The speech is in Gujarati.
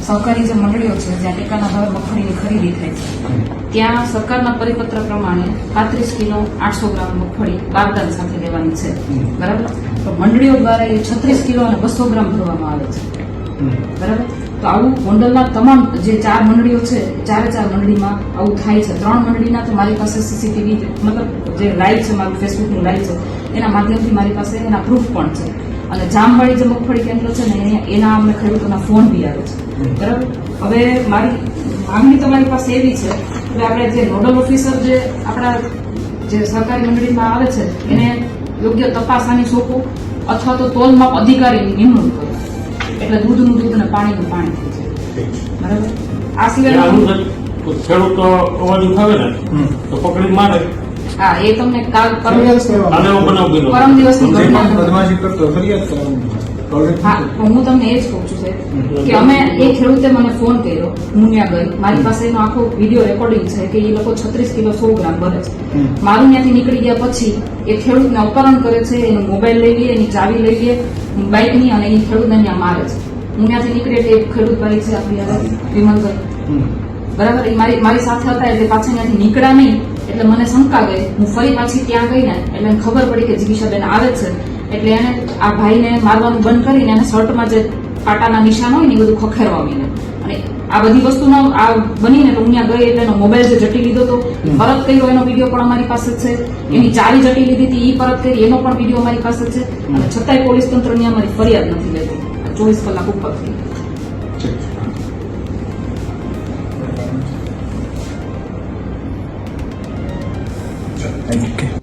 સહકારી જે મંડળીઓ છે જ્યાં ટેકાના ભાવે મગફળીની ખરીદી થાય છે ત્યાં સરકારના પરિપત્ર પ્રમાણે 35 કિલો 800 ગ્રામ મગફળી બારદાન સાથે લેવાની છે, બરાબર. તો મંડળીઓ દ્વારા એ 36 કિલો અને 200 ગ્રામ ભરવામાં આવે છે, બરાબર. તો આવું ગોંડલના તમામ જે 4 મંડળીઓ છે, ચારે 4 મંડળીમાં આવું થાય છે. 3 મંડળીના તો મારી પાસે સીસીટીવી મતલબ જે લાઈવ છે, મારું ફેસબુકનું લાઈવ છે, એના માધ્યમથી મારી પાસે એના પ્રૂફ પણ છે. અને જામવાળી જે મગફળી કેન્દ્ર છે ને એના અમને ખેડૂતોના ફોન બી આવે છે, બરાબર. હવે મારી માંગણી તમારી પાસે એવી છે કે આપણે જે નોડલ ઓફિસર જે આપણા જે સહકારી મંડળીમાં આવે છે એને યોગ્ય તપાસણી સોંપો અથવા તો તોલમાપ અધિકારીની નિમણૂક કરો, એટલે દૂધનું દૂધ અને પાણીનું પાણી થઈ જાય, બરાબર. આ સિવાય ખેડૂતો અવાજ ઉઠાવે ને તો પકડી મારે. હા, એ તમને કાલ પરમ દિવસની બદમાશી કરતો ફરિયાદ કરવાની. હા, હું તમને એ જ કહું છું સાહેબ કે અમે એ ખેડૂતે મને ફોન કર્યો, હું ત્યાં ગઈ, મારી પાસે એનો આખો વિડીયો રેકોર્ડિંગ છે કે એ લોકો 36 કિલો 100 ગ્રામ ભરે છે. મારું ત્યાંથી નીકળી ગયા પછી એ ખેડૂતને અપહરણ કરે છે, એનો મોબાઈલ લઈ લે, એની ચાવી લઈ લે બાઇકની, અને એ ખેડૂતને ત્યાં મારે છે. હું ત્યાંથી નીકળી એટલે એક ખેડૂત ભાઈ છે આપણી વિમલભાઈ, બરાબર, એ મારી સાથે હતા. એટલે પાછા ત્યાંથી નીકળ્યા નહીં એટલે મને શંકા ગઈ. હું ફરી પાછી ત્યાં ગઈ ને એટલે મને ખબર પડી કે જીગીશાબેન આવે છે. એટલે એને આ ભાઈને મારવાનું બંધ કરીને એને શર્ટમાં જે કાંટાના નિશાન હોય ને એ બધું ખખેરવાવીને, અને આ બધી વસ્તુનો આ બનીને તો હું ત્યાં ગઈ એટલે એનો મોબાઈલ જે જટી લીધો હતો પરત કર્યો, એનો વિડીયો પણ અમારી પાસે છે. એની ચાવી જટી લીધી હતી એ પરત કરી, એનો પણ વિડીયો અમારી પાસે છે. અને છતાંય પોલીસ તંત્રની અમારી ફરિયાદ નથી લેતી 24 કલાક ઉપરથી. Thank you.